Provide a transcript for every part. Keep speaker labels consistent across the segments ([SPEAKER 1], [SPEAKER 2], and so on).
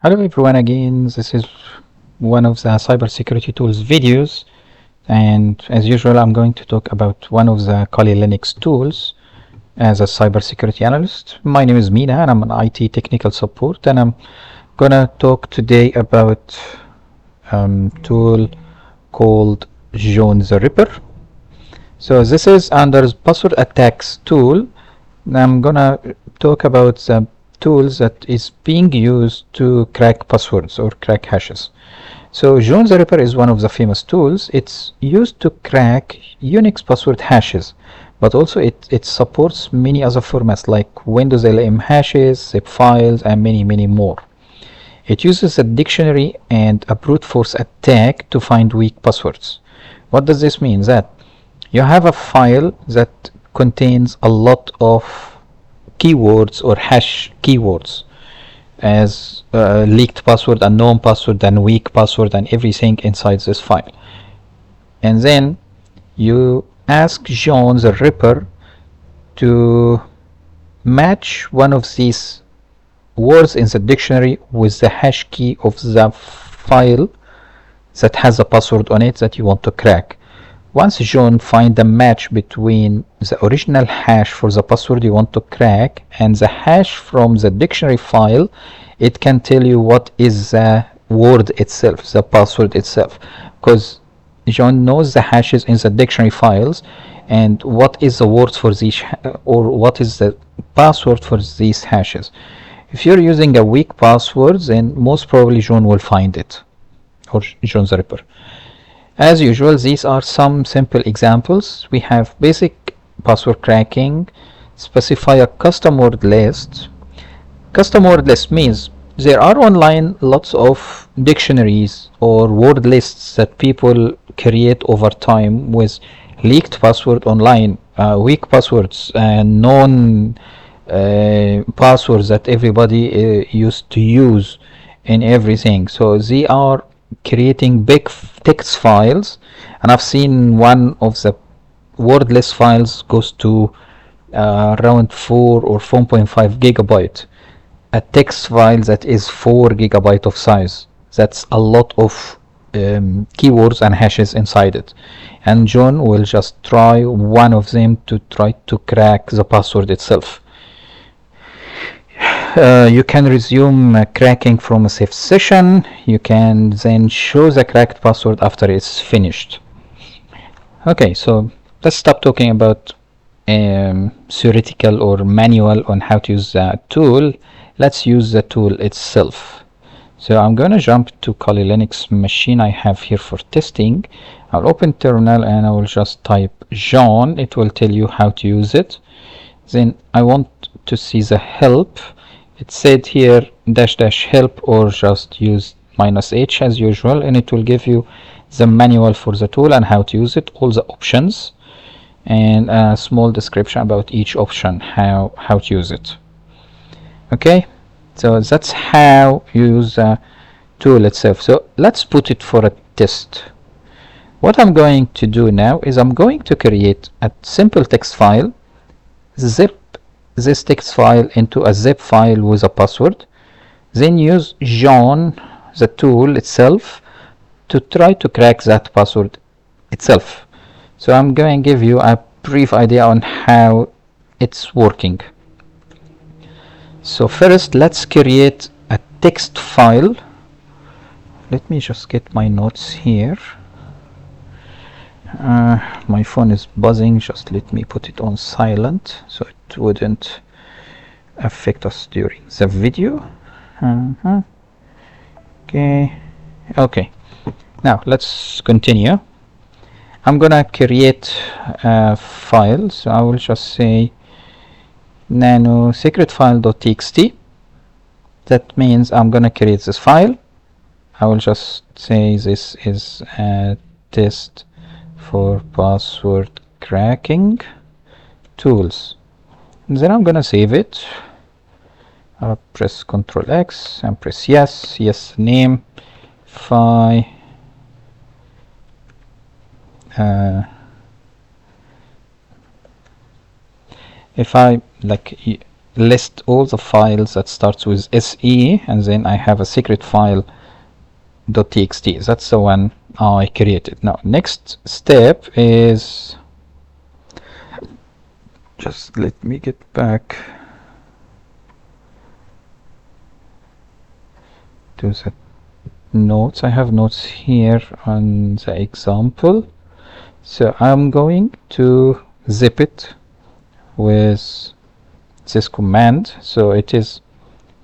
[SPEAKER 1] Hello everyone again, this is one of the cybersecurity tools videos, and as usual I'm going to talk about one of the Kali Linux tools as a cybersecurity analyst. My name is Mina and I'm an IT technical support, and I'm gonna talk today about tool called John the Ripper. So this is under password attacks tool. I'm gonna talk about the tools that is being used to crack passwords or crack hashes. So John the Ripper is one of the famous tools. It's used to crack Unix password hashes, but also it supports many other formats like Windows LM hashes, zip files, and many more. It uses a dictionary and a brute force attack to find weak passwords. What does this mean? That you have a file that contains a lot of keywords or hash keywords as leaked password, unknown password, and weak password, and everything inside this file. And then you ask John the Ripper to match one of these words in the dictionary with the hash key of the file that has a password on it that you want to crack. Once John finds the match between the original hash for the password you want to crack and the hash from the dictionary file, it can tell you what is the word itself, the password itself, because John knows the hashes in the dictionary files and what is the words for these or what is the password for these hashes. If you're using a weak password, then most probably John will find it, or John the Ripper. As usual, these are some simple examples. We have basic password cracking, specify a custom word list. Custom word list means there are online lots of dictionaries or word lists that people create over time with leaked password online, weak passwords, and known passwords that everybody used to use in everything. So they are creating big text files, and I've seen one of the word list files goes to around 4 or 4.5 gigabyte. A text file that is 4 gigabyte of size. That's a lot of keywords and hashes inside it, and John will just try one of them to try to crack the password itself. You can resume cracking from a safe session. You can then show the cracked password after it's finished. Okay, so let's stop talking about theoretical or manual on how to use the tool. Let's use the tool itself. So I'm going to jump to Kali Linux machine I have here for testing. I'll open terminal and I will just type John. It will tell you how to use it. Then I want to see the help. It said here --help, or just use -h as usual, and it will give you the manual for the tool and how to use it, all the options, and a small description about each option, how to use it. Okay, so that's how you use the tool itself. So let's put it for a test. What I'm going to do now is I'm going to create a simple text file, zip this text file into a zip file with a password, then use John the tool itself to try to crack that password itself. So I'm going to give you a brief idea on how it's working. So first let's create a text file. Let me just get my notes here. My phone is buzzing, just let me put it on silent so it wouldn't affect us during the video. Okay, now let's continue. I'm gonna create a file, so I will just say nano secretfile.txt. That means I'm gonna create this file. I will just say this is a test for password cracking tools, and then I'm gonna save it. I'll press Ctrl X and press yes, name, file, if I like list all the files that starts with SE, and then I have a secret file .txt. That's the one I created. Now next step is, just let me get back to the notes. I have notes here on the example, so I'm going to zip it with this command. So it is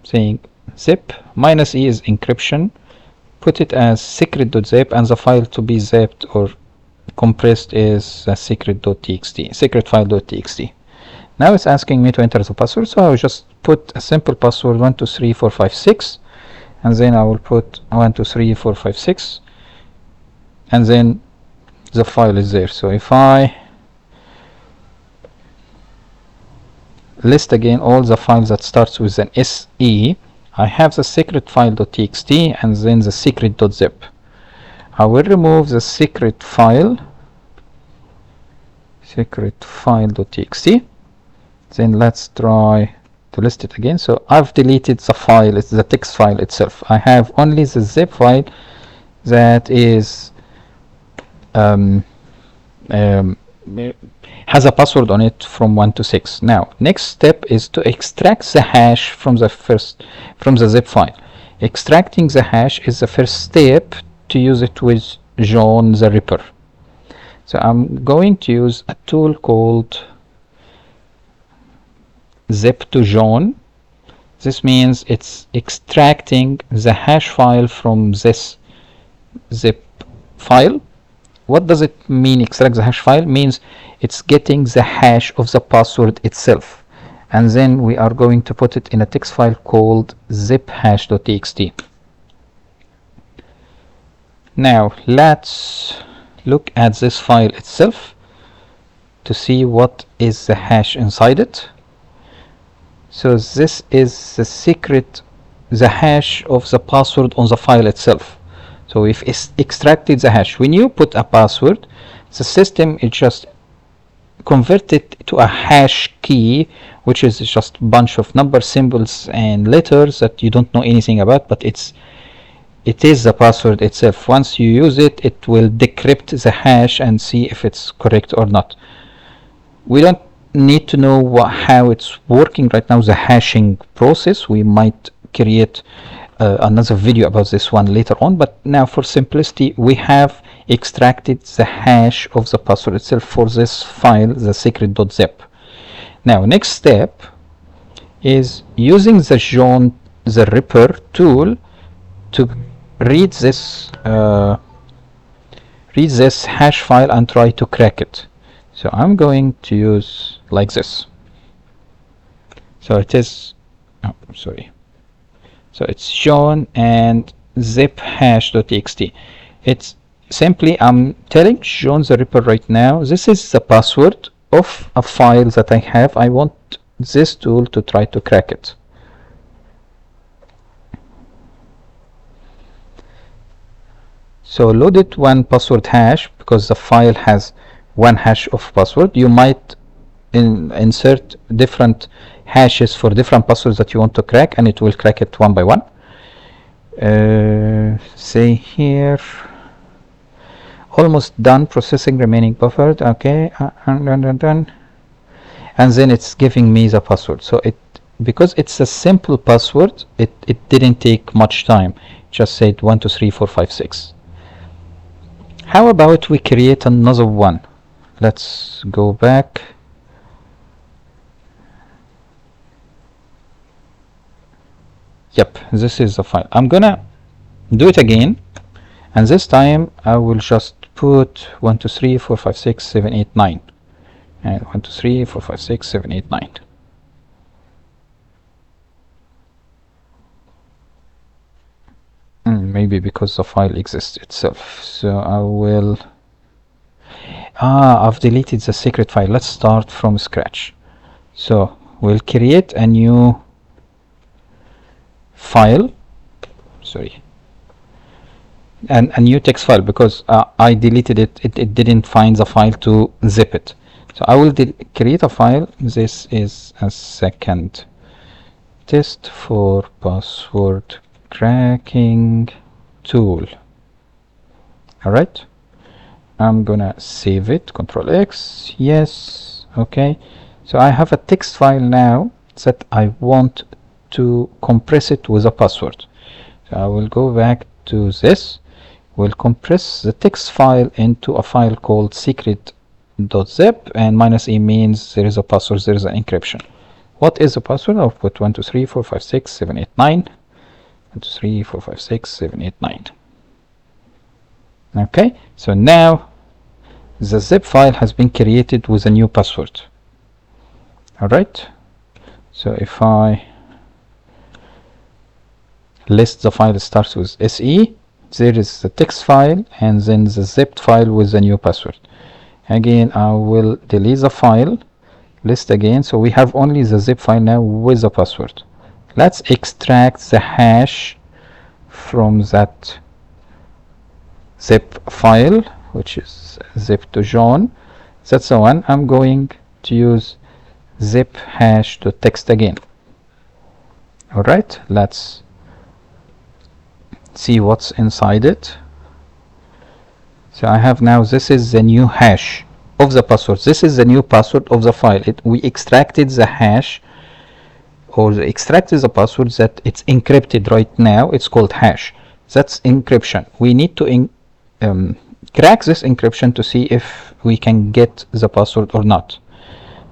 [SPEAKER 1] saying zip -e is encryption, put it as secret.zip, and the file to be zipped or compressed is secret.txt, secret file.txt. Now it's asking me to enter the password, so I will just put a simple password 123456, and then I will put 123456, and then the file is there. So if I list again all the files that starts with an SE, I have the secret file.txt and then the secret.zip. I will remove the secret file.txt. Then let's try to list it again. So I've deleted the file, it's the text file itself. I have only the zip file that is has a password on it from 1 to 6. Now next step is to extract the hash from the zip file. Extracting the hash is the first step to use it with John the Ripper. So I'm going to use a tool called zip2John. This means it's extracting the hash file from this zip file. What does it mean, extract the hash file? Means it's getting the hash of the password itself, and then we are going to put it in a text file called ziphash.txt. Now let's look at this file itself to see what is the hash inside it. So this is the secret, the hash of the password on the file itself. So we've extracted the hash. When you put a password, the system is just convert it to a hash key, which is just a bunch of numbers, symbols, and letters that you don't know anything about, but it is the password itself. Once you use it, it will decrypt the hash and see if it's correct or not. We don't need to know how it's working right now, the hashing process. We might create another video about this one later on, but now for simplicity we have extracted the hash of the password itself for this file, the secret.zip. Now next step is using the John the Ripper tool to read this hash file and try to crack it. So I'm going to use like this. So it is, oh, sorry. So it's John and ziphash.txt. It's simply, I'm telling John the Ripper right now, this is the password of a file that I have. I want this tool to try to crack it. So load it one password hash, because the file has one hash of password. You might insert different hashes for different passwords that you want to crack, and it will crack it one by one. Say here, almost done, processing, remaining buffered. Okay, done. And then it's giving me the password. So because it's a simple password, it didn't take much time. It just said 1 2 3 4 5 6. How about we create another one? Let's go back. Yep, this is the file. I'm gonna do it again, and this time I will just put 1 2 3 4 5 6 7 8 9, and 1 2 3 4 5 6 7 8 9. Maybe because the file exists itself. So I will, I've deleted the secret file. Let's start from scratch. So we'll create a new file, sorry, and a new text file, because I deleted it. It didn't find the file to zip it. So I will create a file. This is a second test for password cracking tool. Alright, I'm gonna save it, Control X, yes, okay. So I have a text file now that I want to compress it with a password. So I will go back to this. We'll compress the text file into a file called secret.zip, and -e means there is a password, there is an encryption. What is the password? I'll put 1 2 3 4 5 6 7 8 9. 1 2 3 4 5 6 7 8 9. Okay, so now the zip file has been created with a new password. Alright, so if I list the file starts with SE, there is the text file and then the zipped file with the new password. Again, I will delete the file, list again, so we have only the zip file now with the password. Let's extract the hash from that zip file, which is zip to John. That's the one. I'm going to use zip hash to text again. Alright, let's see what's inside it. So I have now, this is the new hash of the password. This is the new password of the file. We extracted the hash, or extracted the password that it's encrypted right now. It's called hash. That's encryption. We need to crack this encryption to see if we can get the password or not.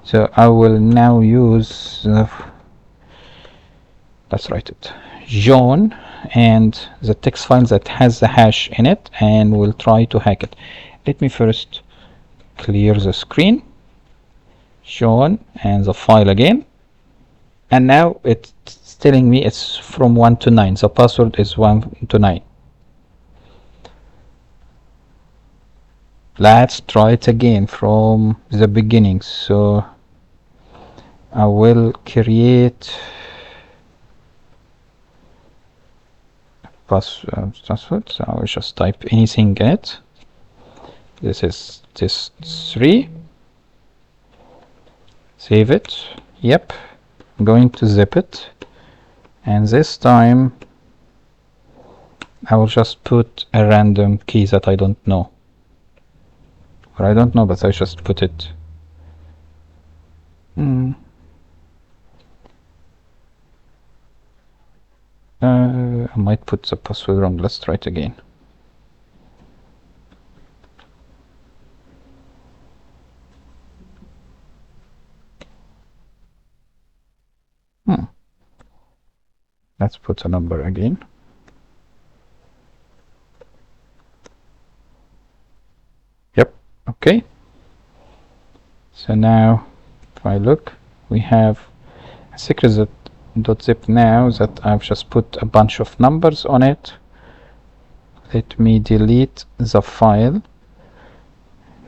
[SPEAKER 1] So I will now use let's write it, John, and the text file that has the hash in it, and we'll try to hack it. Let me first clear the screen, John, and the file again, and now it's telling me it's from 1 to 9. The password is 1 to 9. Let's try it again from the beginning. So I will create password, so I will just type anything in it. This is test 3. Save it. Yep, I'm going to zip it, and this time I will just put a random key that I don't know, or I don't know, but I just put it. I might put the password wrong. Let's try it again. Let's put a number again. Yep, okay. So now if I look, we have a secret.zip now that I've just put a bunch of numbers on it. Let me delete the file.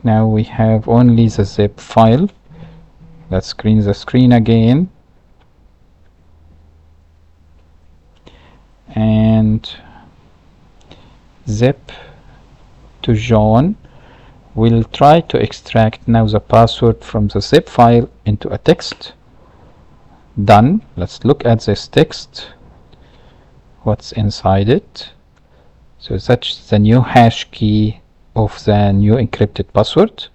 [SPEAKER 1] Now we have only the zip file. Let's clean the screen again, and zip to John. We'll try to extract now the password from the zip file into a text. Done. Let's look at this text, what's inside it. So that's the new hash key of the new encrypted password.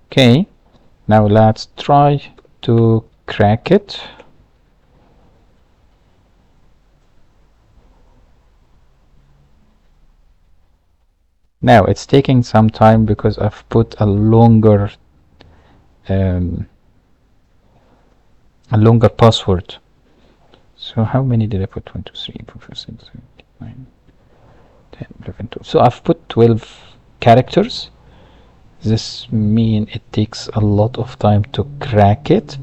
[SPEAKER 1] Okay, now let's try to crack it. Now it's taking some time because I've put a longer password. So how many did I put? 1 2 3 4 5 6 7 8 9 10 11 12. So I've put 12 characters. This means it takes a lot of time to crack it.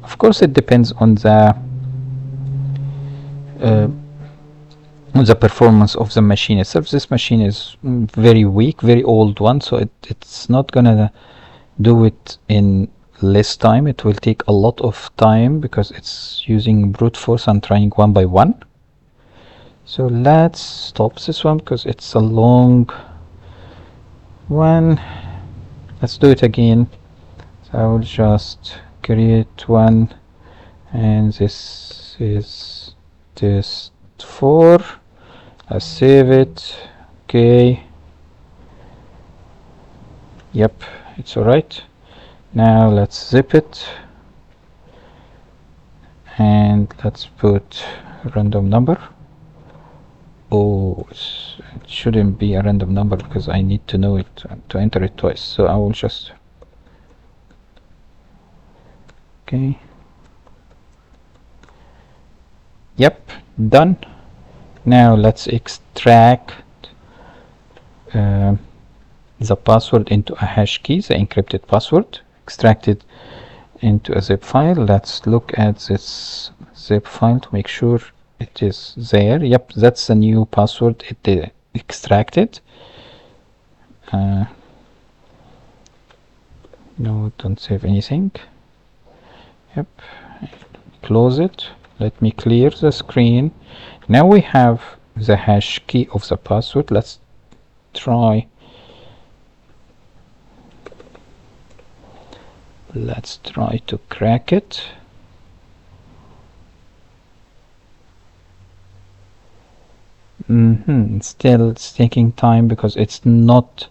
[SPEAKER 1] Of course it depends on the performance of the machine itself. This machine is very weak, very old one, so it's not gonna do it in less time. It will take a lot of time because it's using brute force and trying one by one. So let's stop this one because it's a long one. Let's do it again. So I will just create one, and this is test4. Let's save it. Okay. Yep, it's alright. Now let's zip it and let's put random number. Oh, it shouldn't be a random number because I need to know it to enter it twice, so I will just okay. Yep, done. Now let's extract the password into a hash key, the encrypted password. Extract it into a zip file. Let's look at this zip file to make sure it is there. Yep, that's the new password it extracted. No, don't save anything. Yep, close it. Let me clear the screen. Now we have the hash key of the password. Let's try to crack it. Still it's taking time because it's not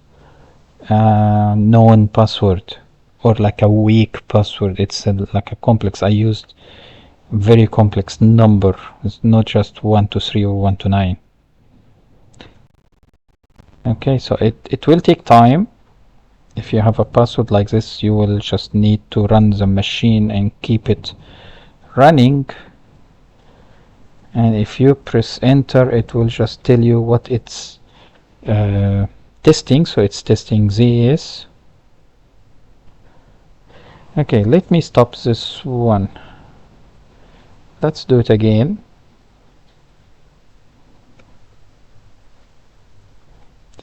[SPEAKER 1] a known password or like a weak password. It's like a complex. I used very complex number. It's not just 1 to 3 or 1 to 9. Okay, so it will take time. If you have a password like this, you will just need to run the machine and keep it running. And if you press enter, it will just tell you what it's testing. So it's testing this. Okay, let me stop this one. Let's do it again.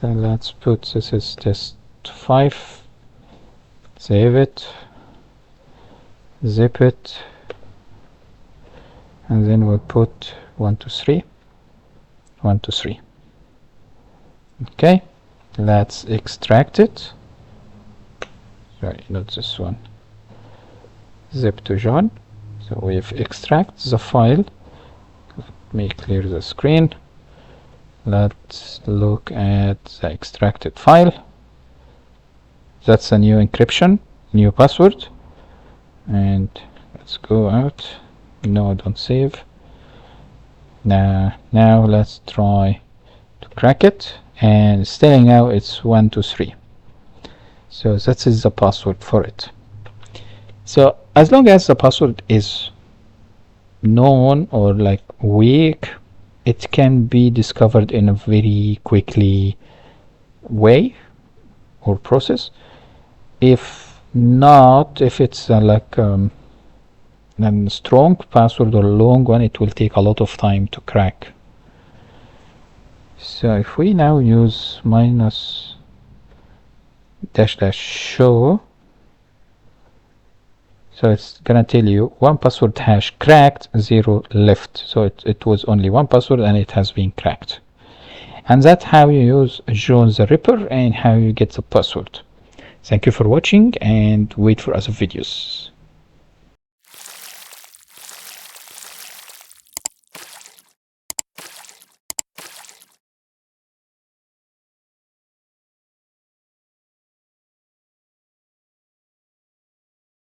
[SPEAKER 1] Then let's put this is test 5. Save it. Zip it. And then we'll put 1 to 3. 1 to 3. Okay, let's extract it. Sorry, not this one. Zip to John. So we've extracted the file. Let me clear the screen. Let's look at the extracted file. That's a new encryption, new password. And let's go out. No, don't save. Now let's try to crack it, and it's telling now it's 1 to 3. So that is the password for it. So as long as the password is known or like weak, it can be discovered in a very quickly way or process. If not, if it's like a strong password or a long one, it will take a lot of time to crack. So if we now use minus dash dash show, so it's gonna tell you 1 password hash cracked, 0 left. So it was only 1 password and it has been cracked. And that's how you use John the Ripper and how you get the password. Thank you for watching and wait for other videos.